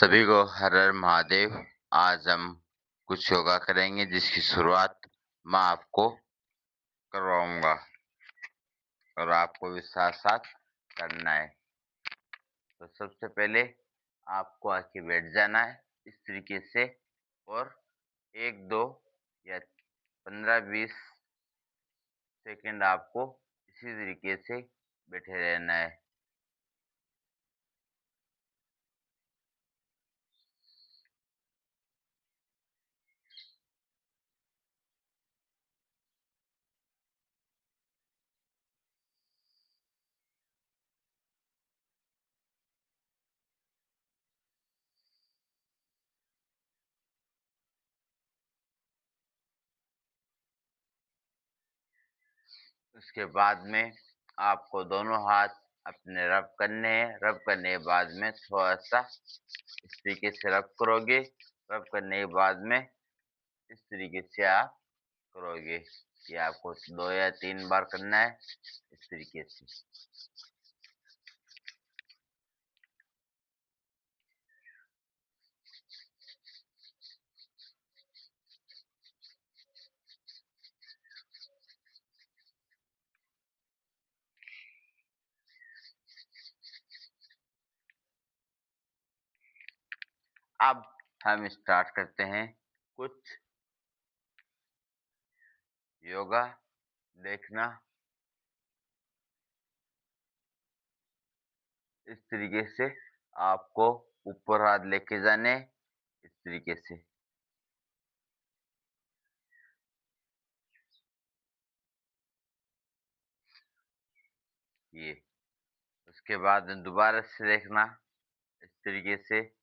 सभी को हर हर महादेव। आज हम कुछ योगा करेंगे जिसकी शुरुआत मैं आपको करवाऊंगा और आपको भी साथ साथ करना है। तो सबसे पहले आपको आके बैठ जाना है इस तरीके से और 1-2 या 15-20 सेकंड आपको इसी तरीके से बैठे रहना है। उसके बाद में आपको दोनों हाथ अपने रब करने हैं। रब करने के बाद में थोड़ा-सा इस तरीके से रब करोगे। रब करने के बाद में इस तरीके से आप करोगे। ये आपको 2 या 3 बार करना है इस तरीके से। अब हम स्टार्ट करते हैं कुछ योगा देखना। इस तरीके से आपको ऊपर हाथ लेके जाने इस तरीके से। ये उसके बाद में दोबारा से देखना इस तरीके से।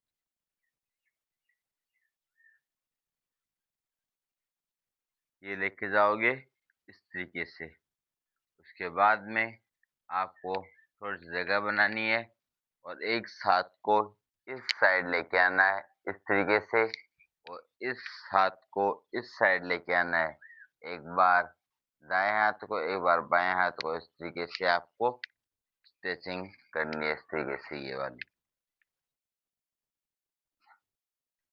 ये लेके जाओगे इस तरीके से। उसके बाद में आपको थोड़ी सी जगह बनानी है और एक हाथ को इस साइड लेके आना है इस तरीके से और इस हाथ को इस साइड लेके आना है। एक बार दाएं हाथ को, एक बार बाएं हाथ को, इस तरीके से आपको स्ट्रेचिंग करनी है इस तरीके से ये वाली।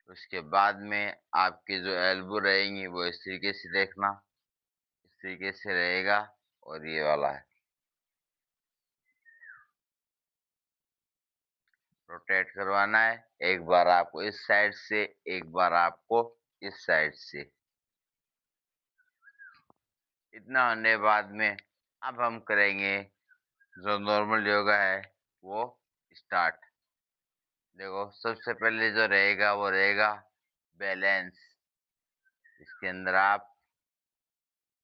उसके बाद में आपकी जो एल्बो रहेंगी वो इस तरीके से देखना, इस तरीके से रहेगा और ये वाला है। रोटेट करवाना है, एक बार आपको इस साइड से, एक बार आपको इस साइड से। इतना होने के बाद में अब हम करेंगे जो नॉर्मल योगा है वो स्टार्ट। देखो सबसे पहले जो रहेगा वो रहेगा बैलेंस। इसके अंदर आप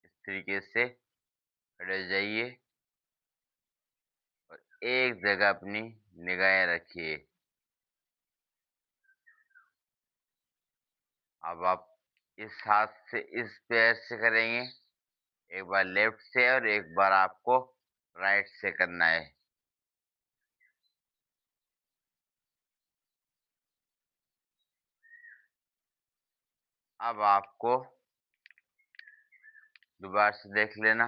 इस तरीके से खड़े हो जाइए और एक जगह अपनी निगाहें रखिए। अब आप इस हाथ से इस पैर से करेंगे, एक बार लेफ्ट से और एक बार आपको राइट से करना है। अब आपको दोबारा से देख लेना,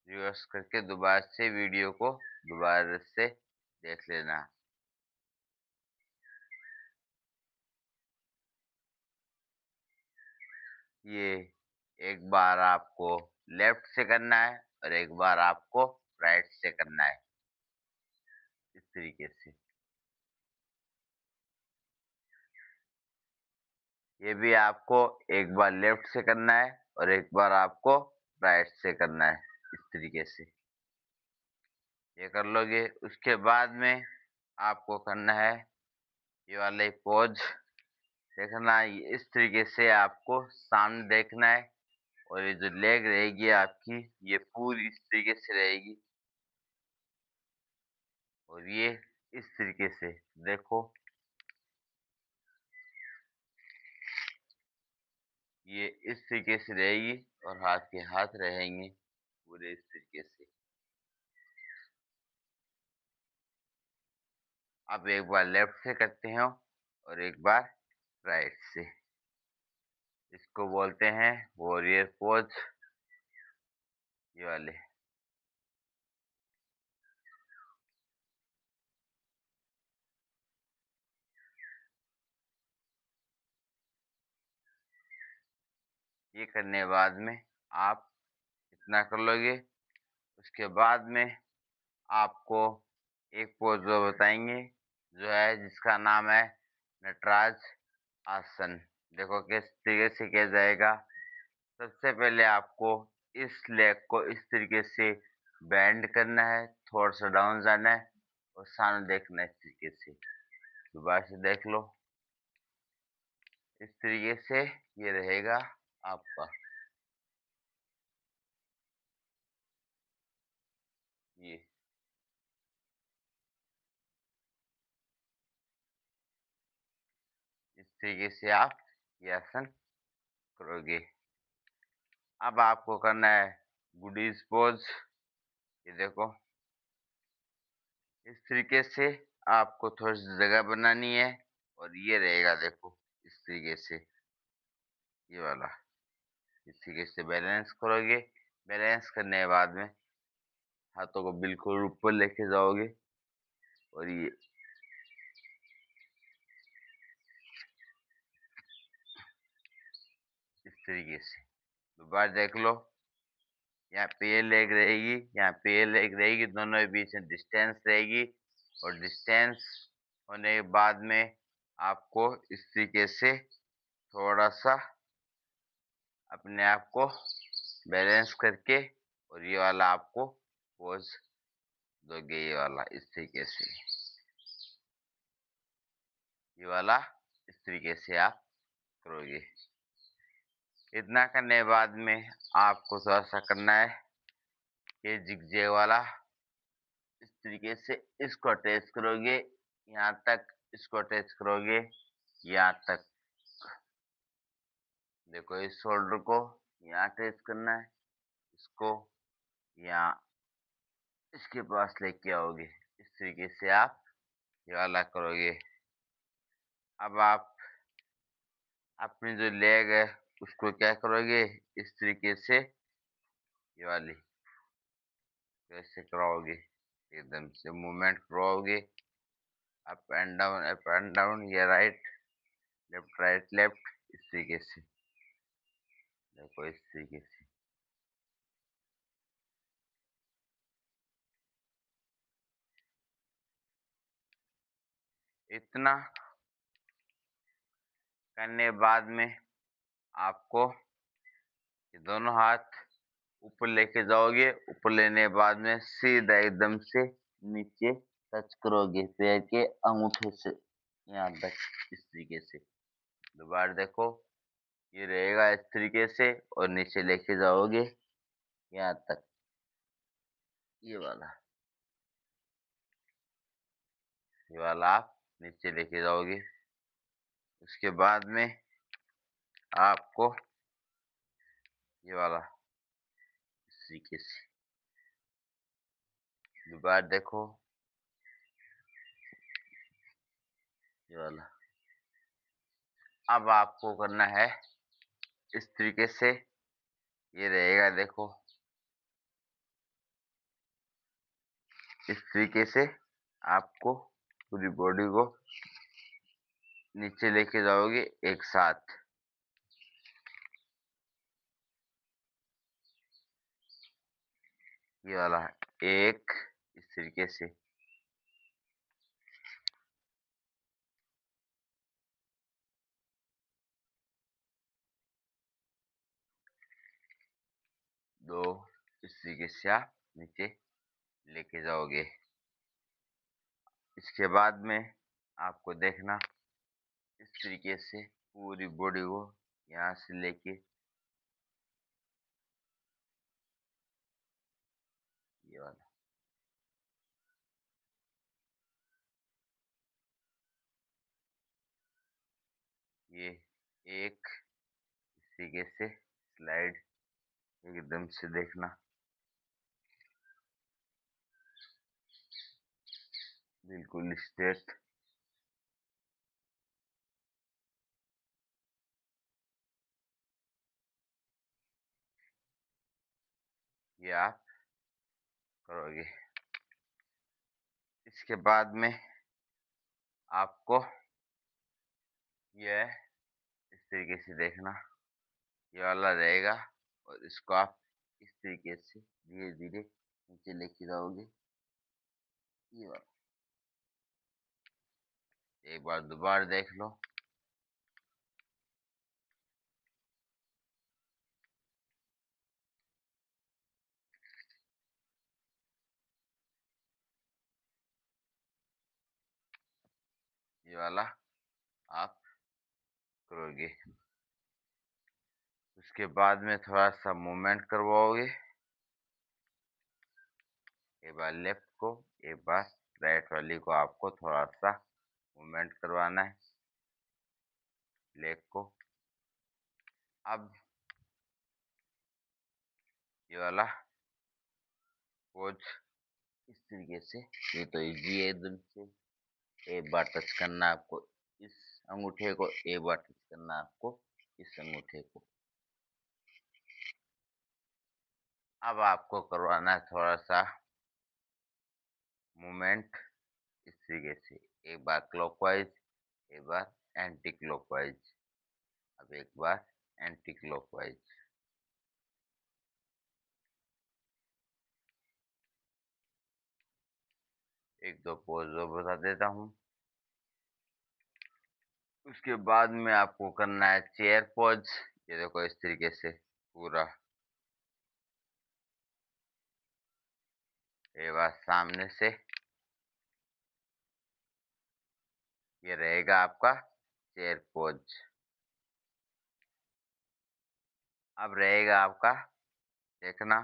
रिवर्स करके दोबारा से वीडियो को दोबारा से देख लेना। ये एक बार आपको लेफ्ट से करना है और एक बार आपको राइट से करना है इस तरीके से। ये भी आपको एक बार लेफ्ट से करना है और एक बार आपको राइट से करना है इस तरीके से। ये कर लोगे उसके बाद में आपको करना है ये वाले पोज। देखना है इस तरीके से आपको सामने देखना है और ये जो लेग रहेगी आपकी ये पूरी इस तरीके से रहेगी और ये इस तरीके से देखो, ये इस तरीके से रहेगी और हाथ के हाथ रहेंगे पूरे इस तरीके से। अब एक बार लेफ्ट से करते हैं और एक बार राइट से। इसको बोलते हैं वॉरियर पोज, ये वाले। ये करने के बाद में आप इतना कर लोगे। उसके बाद में आपको एक पोज जो बताएंगे, जो है जिसका नाम है नटराज आसन। देखो किस तरीके से किया जाएगा। सबसे पहले आपको इस लेग को इस तरीके से बेंड करना है, थोड़ा सा डाउन जाना है और सामने देखना है इस तरीके से। दोबारा से देख लो, इस तरीके से ये रहेगा आपका। ये इस तरीके से आप ये आसन करोगे। अब आपको करना है गुडीज पोज। ये देखो, इस तरीके से आपको थोड़ी सी जगह बनानी है और ये रहेगा, देखो इस तरीके से, ये वाला। इस तरीके से बैलेंस करोगे। बैलेंस करने के बाद में हाथों को बिल्कुल ऊपर लेके जाओगे और ये इस तरीके से। दोबारा देख लो, यहाँ पे ये लेग रहेगी, यहाँ पे ये लेग रहेगी, दोनों के बीच में डिस्टेंस रहेगी। और डिस्टेंस होने के बाद में आपको इस तरीके से थोड़ा सा अपने आप को बैलेंस करके और ये वाला आपको पोज दोगे, ये वाला इस तरीके से, ये वाला इस तरीके से आप करोगे। इतना करने के बाद में आपको थोड़ा सा करना है ये जिगजैग वाला। इस तरीके से इसको अटैच करोगे यहाँ तक, इसको अटैच करोगे यहाँ तक। देखो इस शोल्डर को यहाँ अटैच करना है, इसको यहाँ इसके पास लेके आओगे। इस तरीके से आप ये वाला करोगे। अब आप अपनी जो लेग है उसको क्या करोगे, इस तरीके से ये वाली कैसे कराओगे, एकदम से मूवमेंट कराओगे। अप एंड डाउन, या राइट लेफ्ट, इस तरीके से। देखो इस तरीके से। इतना करने के बाद में आपको ये दोनों हाथ ऊपर लेके जाओगे। ऊपर लेने के बाद में सीधा एकदम से नीचे टच करोगे पैर के अंगूठे से यहाँ तक, इस तरीके से। दोबारा देखो, ये रहेगा इस तरीके से और नीचे लेके जाओगे यहाँ तक, ये वाला। ये वाला आप नीचे लेके जाओगे। उसके बाद में आपको ये वाला इस तरीके से। दोबारा देखो, ये वाला। अब आपको करना है इस तरीके से, ये रहेगा, देखो इस तरीके से आपको पूरी बॉडी को नीचे लेके जाओगे एक साथ। ये वाला एक, इस तरीके से। दो, इस तरीके से आप नीचे लेके जाओगे। इसके बाद में आपको देखना इस तरीके से पूरी बॉडी को यहाँ से लेके ये वाला, ये एक, इस तरीके से स्लाइड एकदम से देखना, बिल्कुल स्ट्रेट। ये आप करोगे। इसके बाद में आपको ये इस तरीके से देखना, ये वाला रहेगा और इसको आप इस तरीके से धीरे-धीरे नीचे लेके जाओगे, ये वाला। एक बार दोबारा देख लो। ये वाला आप करोगे। उसके बाद में थोड़ा-सा मूवमेंट करवाओगे। एक बार लेफ्ट को, एक बार राइट वाली को आपको थोड़ा-सा मूवमेंट करवाना है, लेग को। अब ये वाला पोज़ इस तरीके से, ये तो ईज़ी है एकदम से। एक बार टच करना है आपको इस अंगूठे को, एक बार टच करना है आपको इस अंगूठे को। अब आपको करवाना है थोड़ा-सा मूवमेंट इस तरीके से, एक बार क्लॉकवाइज़, एक बार एंटी क्लॉकवाइज़, अब एक बार एंटी क्लॉकवाइज़। 1-2 पोज़ और बता देता हूँ। उसके बाद में आपको करना है चेयर पोज़, ये देखो इस तरीके से पूरा। एक बार सामने से, ये रहेगा आपका चेयर पोज़। अब रहेगा आपका देखना,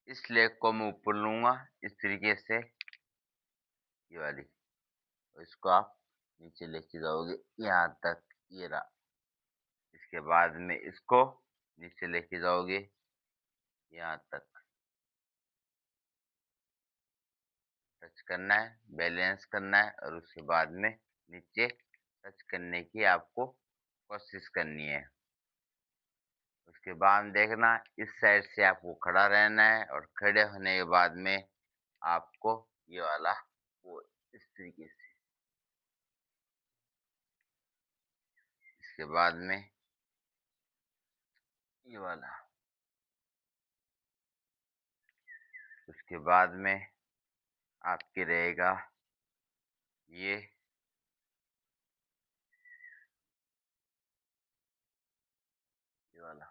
इस लेग को मैं ऊपर लूँगा इस तरीके से, ये वाली, और इसको आप नीचे लेके जाओगे यहाँ तक, ये रहा। इसके बाद में इसको नीचे लेके जाओगे यहाँ तक, टच करना है, बैलेंस करना है और उसके बाद में नीचे टच करने की आपको कोशिश करनी है। उसके बाद देखना, इस साइड से आपको खड़ा रहना है और खड़े होने के बाद में आपको ये वाला वो इस तरीके से, इसके बाद में ये वाला, उसके बाद में आपके रहेगा ये वाला।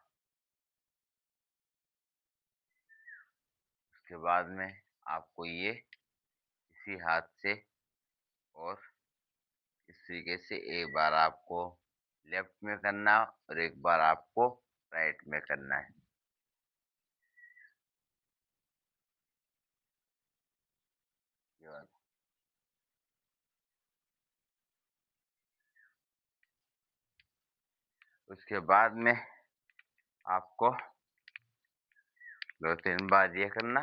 उसके बाद में आपको ये इसी हाथ से और इस तरीके से एक बार आपको लेफ्ट में करना और एक बार आपको राइट में करना है। ये वाला। उसके बाद में आपको 2-3 बार ये करना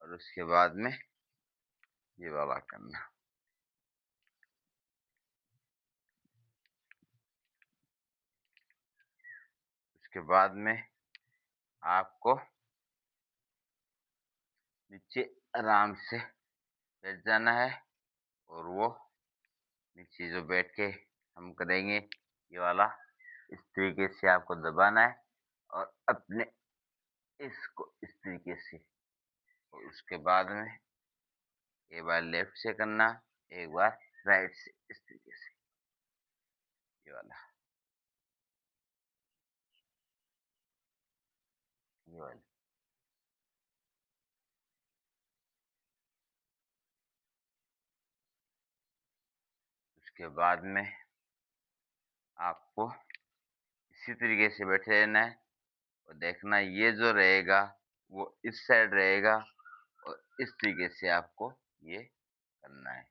और उसके बाद में ये वाला करना। उसके बाद में आपको नीचे आराम से बैठ जाना है और वो नीचे जो बैठ के हम करेंगे ये वाला, इस तरीके से आपको दबाना है और अपने इसको इस तरीके से, और उसके बाद में एक बार लेफ्ट से करना, एक बार राइट से इस तरीके से, ये वाला, ये वाला। उसके बाद में आपको इसी तरीके से बैठे रहना है और देखना ये जो रहेगा वो इस साइड रहेगा और इस तरीके से आपको ये करना है।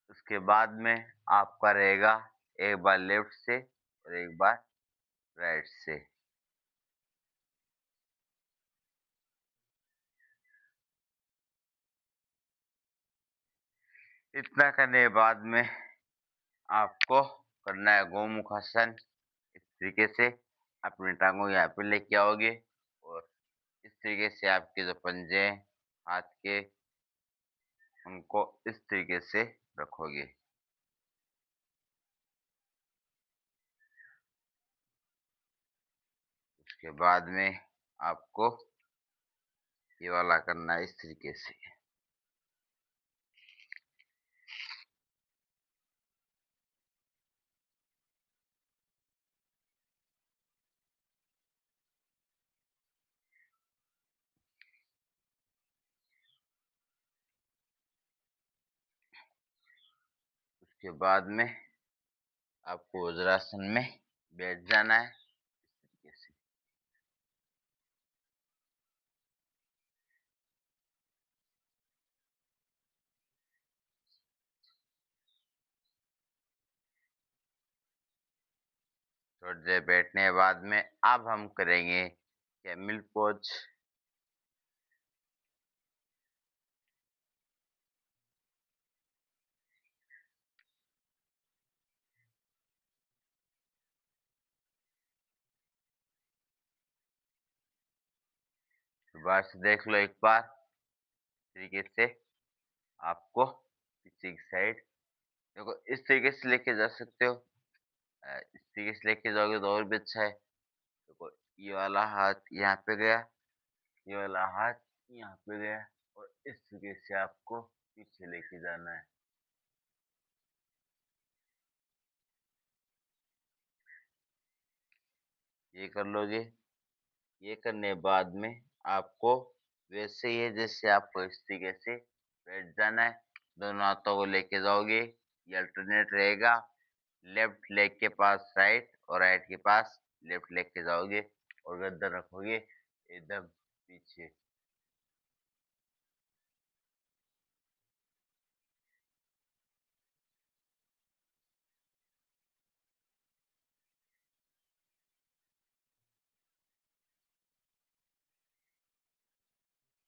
उसके बाद में आपका रहेगा एक बार लेफ्ट से और एक बार राइट से। इतना करने के बाद में आपको करना है गोमुखासन। इस तरीके से अपनी टांगों यहाँ पे लेके आओगे और इस तरीके से आपके जो पंजे हैं हाथ के, उनको इस तरीके से रखोगे। उसके बाद में आपको ये वाला करना है इस तरीके से। उसके बाद में आपको वज्रासन में बैठ जाना है इस तरीके से। थोड़ी देर बैठने के बाद में अब हम करेंगे कैमल पोज। बाहर से देख लो एक बार तरीके से। आपको पीछे की साइड देखो इस तरीके से लेके जा सकते हो। इस तरीके से लेके जाओगे तो और भी अच्छा है। देखो ये वाला हाथ यहाँ पे गया, ये वाला हाथ यहाँ पे गया, और इस तरीके से आपको पीछे लेके जाना है। ये कर लोगे। ये करने के बाद में आपको वैसे ही है जैसे आपको इस तरीके से बैठ जाना है। दोनों हाथों को लेके जाओगे, ये अल्टरनेट रहेगा। लेफ्ट लेग के पास राइट और राइट के पास लेफ्ट लेग के जाओगे और गर्दन रखोगे एकदम पीछे।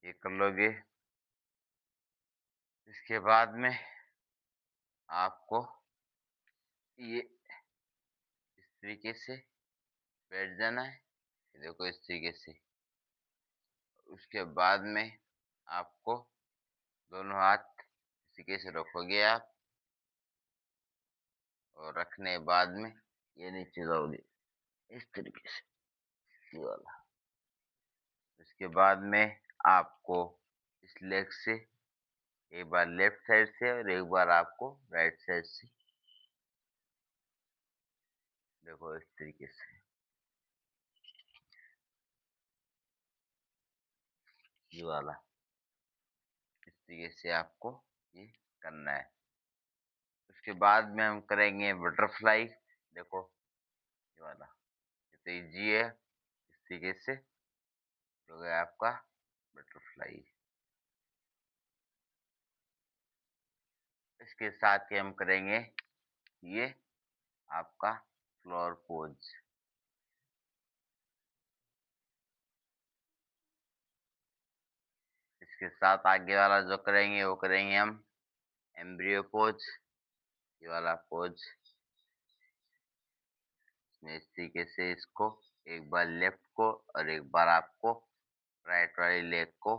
ये कर लोगे। इसके बाद में आपको ये इस तरीके से बैठ जाना है। ये देखो इस तरीके से। उसके बाद में आपको दोनों हाथ इस तरीके से रखोगे आप, और रखने के बाद में ये नीचे जाओगे इस तरीके से, ये वाला। उसके बाद में आपको इस लेग से एक बार लेफ्ट साइड से और एक बार आपको राइट साइड से, देखो इस तरीके से, ये वाला। इस तरीके से आपको ये करना है। उसके बाद में हम करेंगे बटरफ्लाई। देखो ये वाला, ये तो इजी है। इस तरीके से हो गया आपका बटरफ्लाई। इसके साथ ही हम करेंगे ये आपका फ्लोर पोज। इसके साथ आगे वाला जो करेंगे वो करेंगे हम एम्ब्रियो पोज। ये वाला पोज इसमें इस तरीके से इसको एक बार लेफ्ट को और एक बार आपको राइट वाली लेग को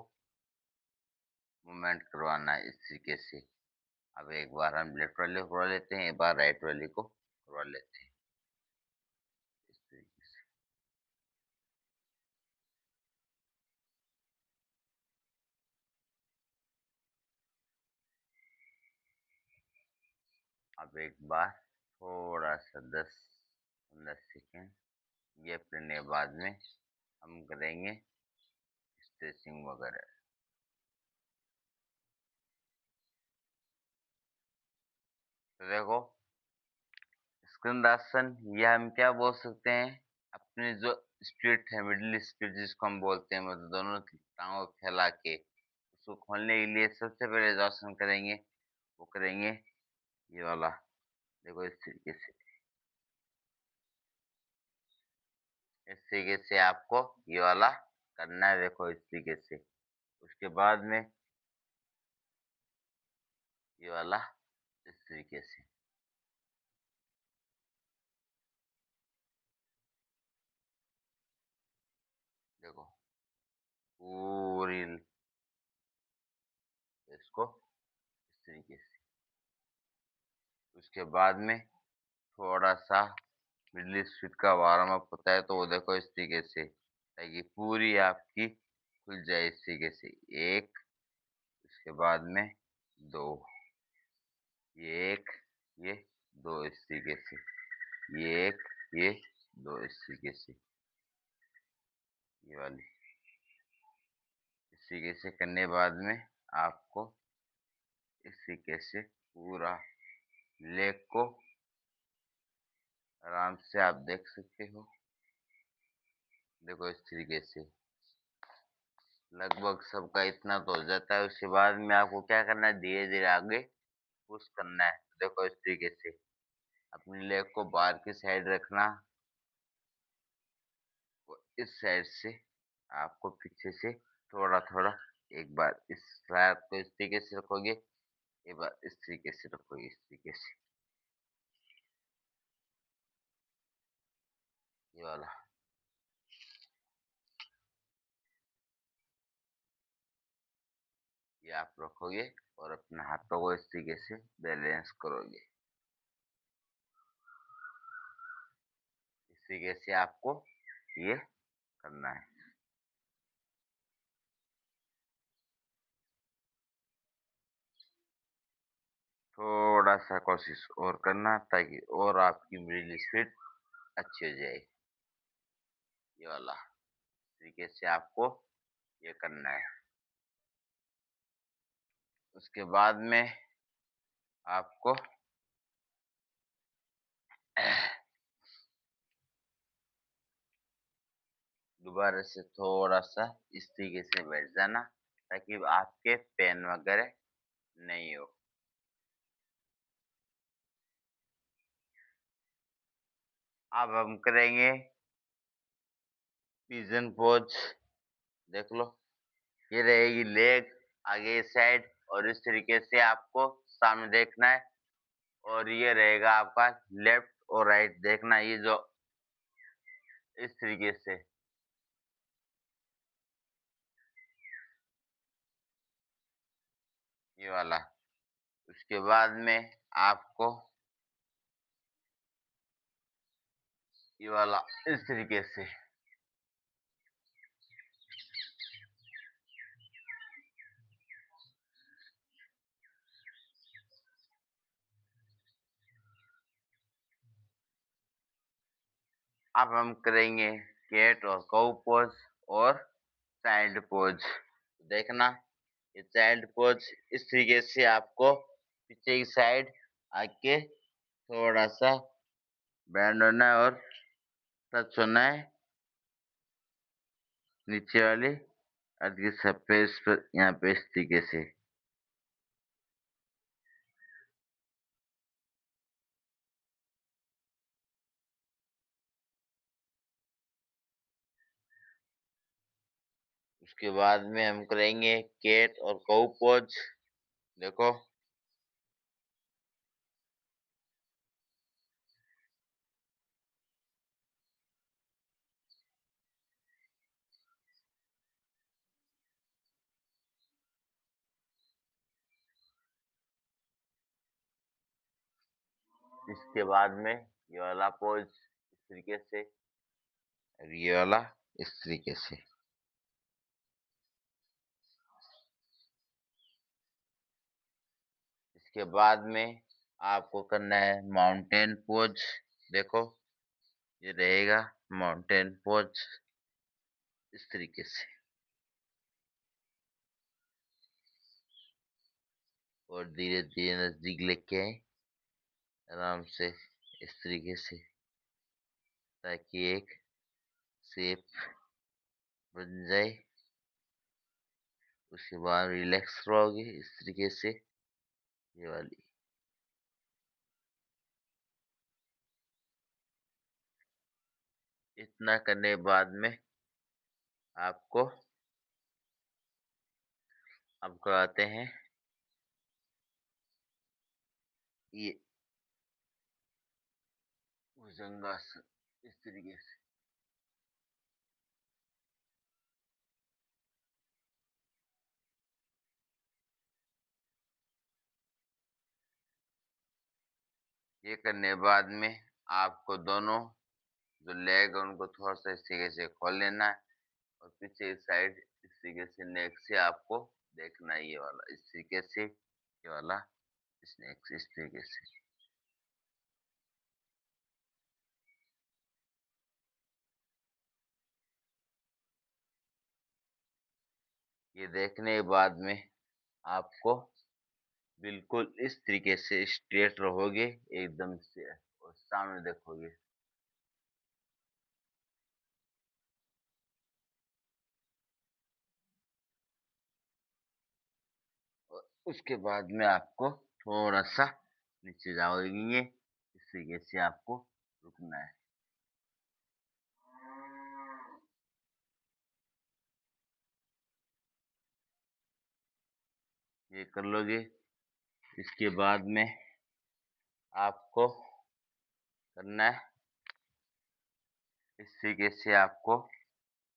मूवमेंट करवाना है इस तरीके से। अब एक बार हम लेफ्ट वाले को करवा लेते हैं, एक बार राइट वाले को करवा लेते हैं इस तरीके से। अब एक बार थोड़ा सा 10-15 सेकेंड गैप लेने के बाद में हम करेंगे स्ट्रेचिंग वगैरह। तो देखो स्कंदासन, या हम क्या बोल सकते हैं, अपने जो स्प्लिट है, मिडिल स्प्लिट जिसको हम बोलते हैं, मतलब दोनों टांगों को फैला के उसको खोलने के लिए सबसे पहले जो आसन करेंगे वो करेंगे ये वाला। देखो इस तरीके से, इस तरीके से आपको ये वाला करना है। देखो इस तरीके से। उसके बाद में ये वाला इस तरीके से। देखो पूरी इसको इस तरीके से। उसके बाद में थोड़ा सा मिडिल स्प्लिट का वार्म अप होता है, तो वो देखो इस तरीके से। ताकि पूरी आपकी खुल जाए इस तरीके से। एक, उसके बाद में दो, ये एक, ये दो इस तरीके से, ये एक, ये दो इस तरीके से, ये वाली। इस तरीके से करने के बाद में आपको इस तरीके से पूरा लेग को आराम से आप देख सकते हो। देखो इस तरीके से लगभग सबका इतना तो हो जाता है। उसके बाद में आपको क्या करना है, धीरे धीरे आगे पुश करना है। देखो इस तरीके से अपनी लेग को बाहर की साइड रखना, और इस साइड से आपको पीछे से थोड़ा थोड़ा, एक बार इस साइड को इस तरीके से रखोगे, एक बार इस तरीके से रखोगे, इस तरीके से, ये वाला। ये आप रखोगे और अपने हाथों को इस तरीके से बैलेंस करोगे। इस तरीके से आपको ये करना है। थोड़ा सा कोशिश और करना ताकि और आपकी मिडिल स्पीड अच्छी हो जाए। ये वाला तरीके से आपको ये करना है। उसके बाद में आपको दोबारा से थोड़ा सा इस तरीके से बैठ जाना ताकि आपके पेन वगैरह नहीं हो। अब हम करेंगे पिजन पोज। देख लो, ये रहेगी लेग आगे साइड, और इस तरीके से आपको सामने देखना है। और ये रहेगा आपका लेफ्ट और राइट देखना, ये जो इस तरीके से, ये वाला। उसके बाद में आपको ये वाला इस तरीके से, अब हम करेंगे कैट और काऊ पोज और चाइल्ड पोज। देखना, ये चाइल्ड पोज इस तरीके से आपको पीछे की साइड आके थोड़ा सा बैंड होना है और टच होना है नीचे वाली अर्ध की सरफेस पर, यहाँ पे इस तरीके से। उसके बाद में हम करेंगे कैट और काऊ पोज। देखो, इसके बाद में ये वाला पोज इस तरीके से, और ये वाला इस तरीके से। इसके बाद में आपको करना है माउंटेन पोज। देखो, ये रहेगा माउंटेन पोज इस तरीके से, और धीरे धीरे नजदीक लेके आए आराम से इस तरीके से, ताकि एक शेप बन जाए। उसके बाद रिलैक्स रहोगे इस तरीके से, ये वाली। इतना करने के बाद में आपको अब कराते हैं ये भुजंगासन इस तरीके से। ये करने के बाद में आपको दोनों जो लेग है उनको थोड़ा सा इस तरीके से खोल लेना है। और पीछे की साइड इस तरीके से नेक से आपको देखना है, ये वाला इस तरीके से, ये वाला इस नेक से इस तरीके से। ये देखने के बाद में आपको बिल्कुल इस तरीके से स्ट्रेट रहोगे एकदम से और सामने देखोगे। और उसके बाद में आपको थोड़ा सा नीचे जाओगे, इस तरीके से आपको रुकना है। ये कर लोगे, इसके बाद में आपको करना है इस तरीके से, आपको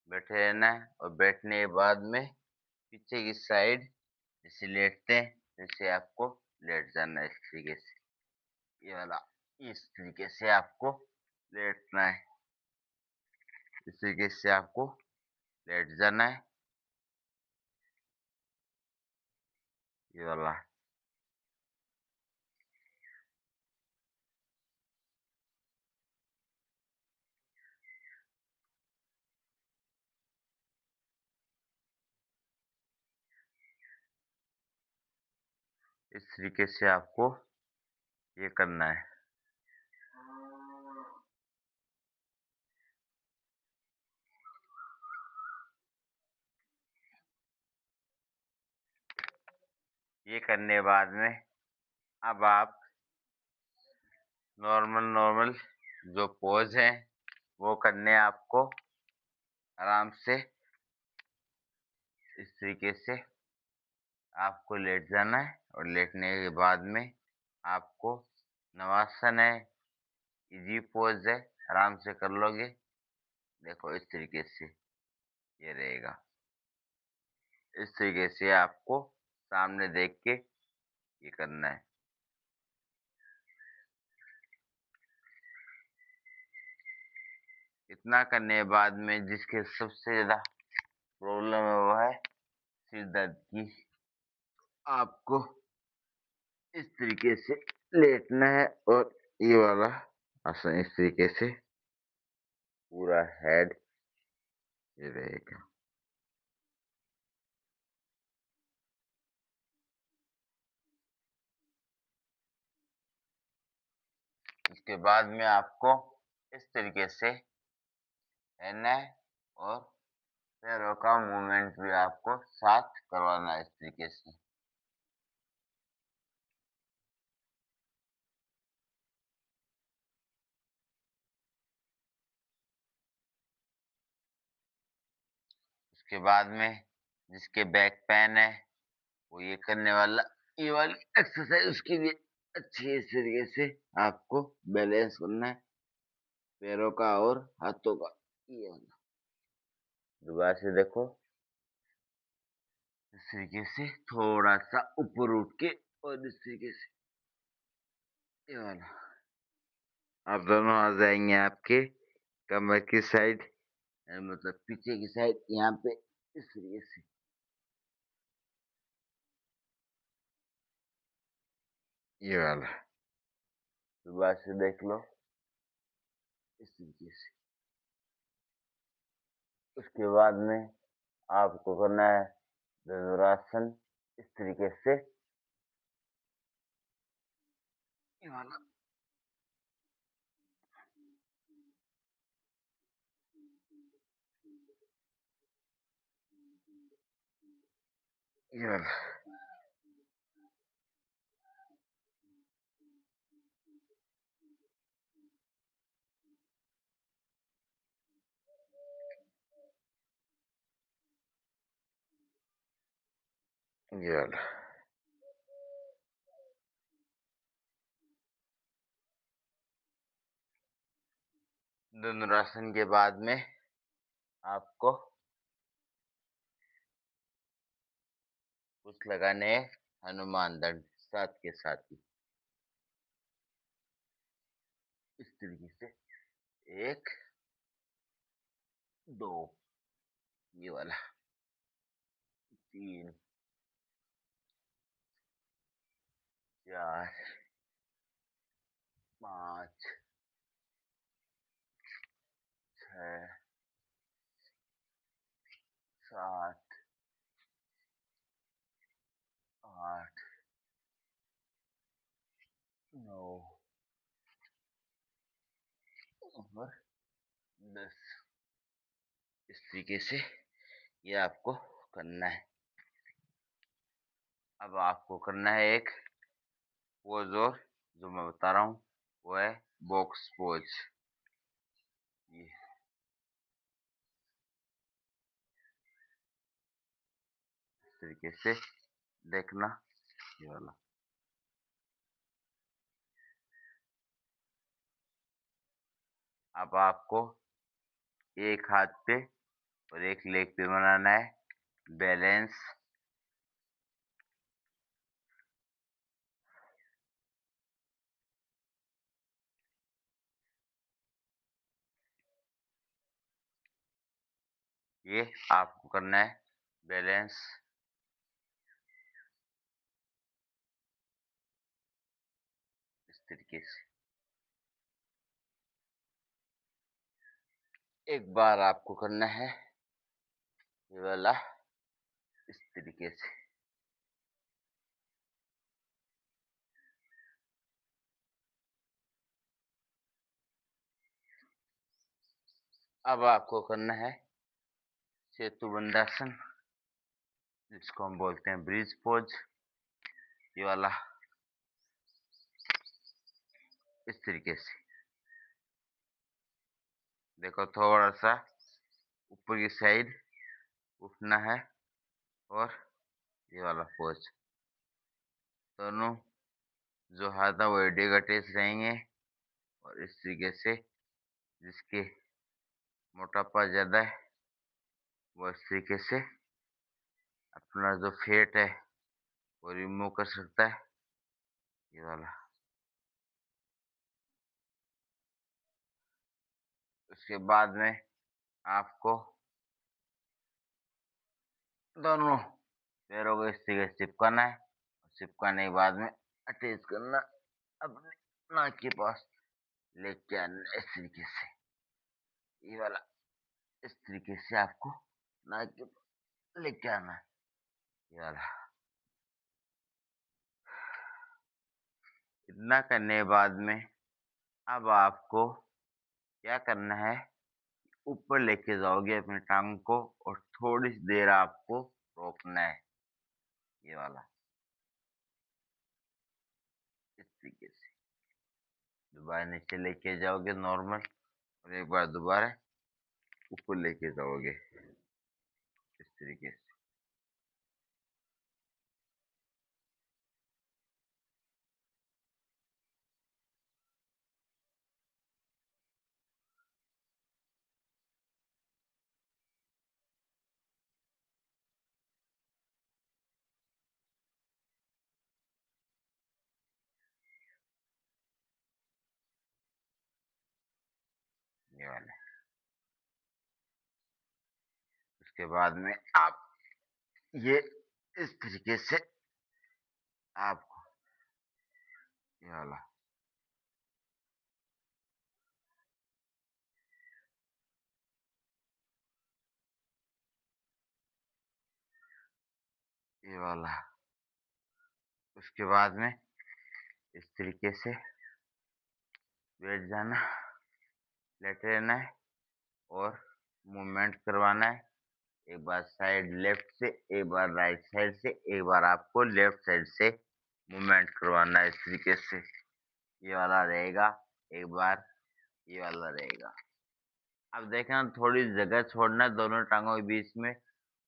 बैठे रहना है और बैठने के बाद में पीछे की साइड जैसे लेटते हैं जैसे आपको लेट जाना है इस तरीके से, ये वाला इस तरीके से आपको लेटना है, इस तरीके से आपको लेट जाना है, ये वाला। इस तरीके से आपको ये करना है। ये करने के बाद में अब आप नॉर्मल नॉर्मल जो पोज है वो करने हैं आपको, आराम से इस तरीके से आपको लेट जाना है और लेटने के बाद में आपको नवासन है, इजी पोज है, आराम से कर लोगे। देखो इस तरीके से ये रहेगा, इस तरीके से आपको सामने देख के ये करना है। इतना करने के बाद में जिसके सबसे ज्यादा प्रॉब्लम है वो है सिर दर्द की, आपको इस तरीके से लेटना है और ये वाला आसन इस तरीके से पूरा हेड ये रहेगा। इसके बाद में आपको इस तरीके से रहना है और पैरों का मूवमेंट भी आपको साथ करवाना है इस तरीके से। उसके बाद में जिसके बैक पेन है वो ये करने वाला, ये वाली एक्सरसाइज उसके लिए अच्छी है। इस तरीके से आपको बैलेंस करना है पैरों का और हाथों का, ये वाला। दोबारा से देखो, इस तरीके से थोड़ा सा ऊपर उठ के और इस तरीके से, ये वाला। आप दोनों आ जाएंगे आपके कमर की साइड, मतलब पीछे की साइड, यहाँ पे इस तरीके से, ये वाला। दोबारा से देख लो इस तरीके से। उसके बाद में आपको करना है धनुरासन इस तरीके से, ये वाला। ये वाला, ये वाला। धनुरासन के बाद में आपको कुछ लगाने हैं हनुमान दंड साथ के साथ ही, इस तरीके से। एक, दो, ये वाला 3 4 5 6 7 8 9 और 10। इस तरीके से ये आपको करना है। अब आपको करना है एक पोज और, जो मैं बता रहा हूँ वो है बॉक्स पोज। ये इस तरीके से देखना, ये वाला। अब आपको एक हाथ पे और एक लेग पे बनाना है बैलेंस। ये आपको करना है बैलेंस इस तरीके से। एक बार आपको करना है ये वाला इस तरीके से। अब आपको करना है सेतु बंधासन, जिसको हम बोलते हैं ब्रिज पोज। ये वाला इस तरीके से देखो, थोड़ा सा ऊपर की साइड उठना है और ये वाला पोज। दोनों जो हाथ है वो एडी का टेस्ट रहेंगे और इस तरीके से जिसके मोटापा ज्यादा है वो इस तरीके से अपना जो फैट है वो रिमूव कर सकता है, ये वाला। उसके बाद में आपको दोनों पैरों को इस तरीके से चिपकाना है। चिपकाने के बाद में अटैच करना अपने नाक के पास, लेके आना इस तरीके से, ये वाला। इस तरीके से आपको नाक के पास लेके आना है, ये वाला। इतना करने के बाद में अब आपको क्या करना है, ऊपर लेके जाओगे अपनी टांग को और थोड़ी सी देर आपको रोकना है, ये वाला। इस तरीके से दोबारा नीचे लेके जाओगे नॉर्मल, और एक बार दोबारा ऊपर लेके जाओगे इस तरीके से। ये वाला। उसके बाद में आप ये इस तरीके से आपको, ये वाला। ये वाला। उसके बाद में इस तरीके से बैठ जाना, लेटे रहना है और मूवमेंट करवाना है। एक बार साइड लेफ्ट से, एक बार राइट साइड से, एक बार आपको लेफ्ट साइड से मूवमेंट करवाना है इस तरीके से। ये वाला रहेगा एक बार, ये वाला रहेगा। अब देखना, थोड़ी जगह छोड़ना है दोनों टांगों के बीच में,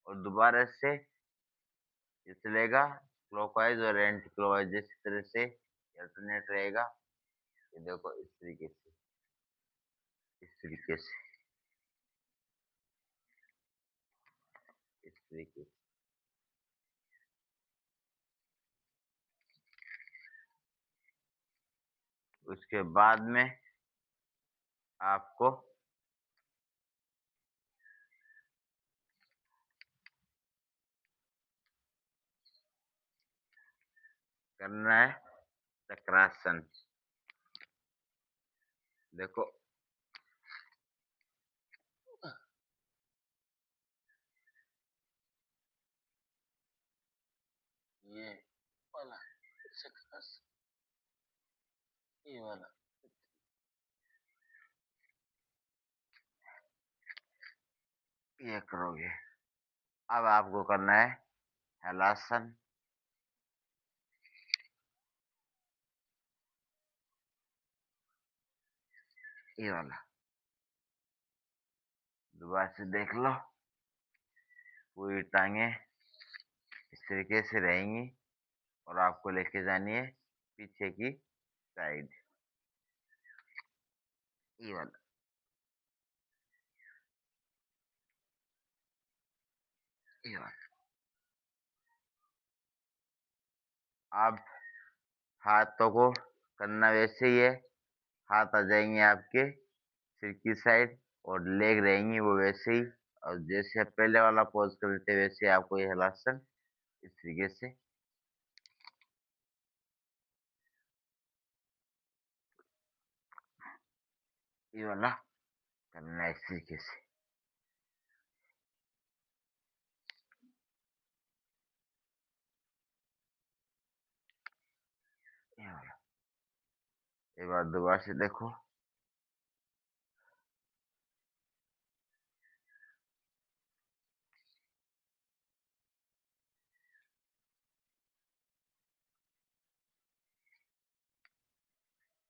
और दोबारा से ये चलेगा क्लॉकवाइज और एंटी क्लॉकवाइज, इस तरह से अल्टरनेट रहेगा। ये देखो इस तरीके से, इस तरीके से, इस तरीके से। उसके बाद में आपको करना है चक्रासन। देखो ये वाला चक्रासन, ये वाला, ये करोगे। अब आपको करना है हलासन। ये वाला दोबारा से देख लो, पूरी टांगे इस तरीके से रहेंगी और आपको लेके जानी है पीछे की साइड। ये वाला, ये वाला। आप हाथों को करना वैसे ही है, हाथ आ जाएंगे आपके सिर की साइड और लेग रहेंगी वो वैसे ही। और जैसे आप पहले वाला पोज कर थे वैसे आपको ये हलासन इस तरीके से। ये वाला करना है इस तरीके से। ये वाला, एक बार दोबारा से देखो।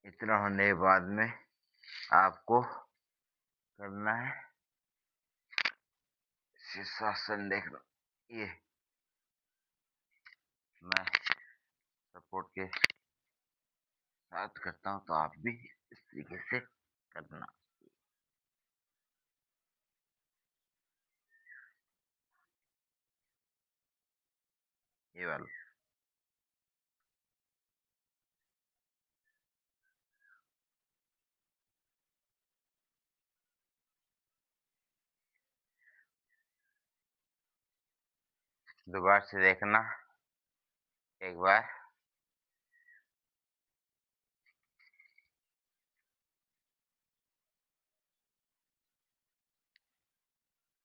इतना होने के बाद में आपको करना है शीर्षासन। देख लो, ये मैं सपोर्ट के साथ करता हूँ तो आप भी इस तरीके से करना। ये वाला दोबारा से देखना एक बार।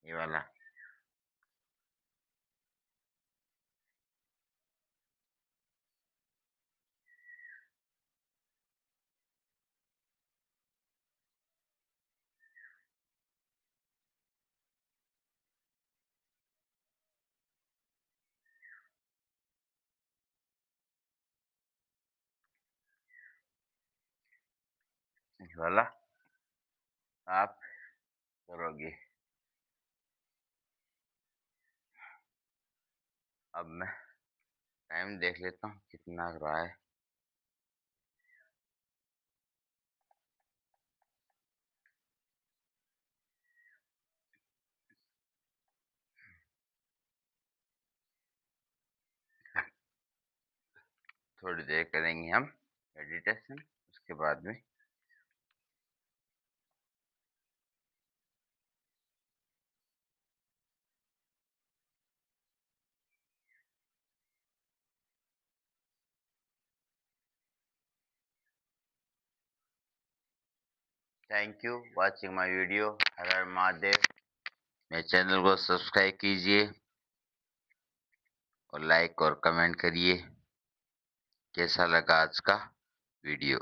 ये वाला, ये वाला आप करोगे। अब मैं टाइम देख लेता हूँ कितना रहा है। थोड़ी देर करेंगे हम मेडिटेशन, उसके बाद में thank you watching my video. Har Har Mahadev. मेरे चैनल को सब्सक्राइब कीजिए और लाइक और कमेंट करिए कैसा लगा आज का वीडियो।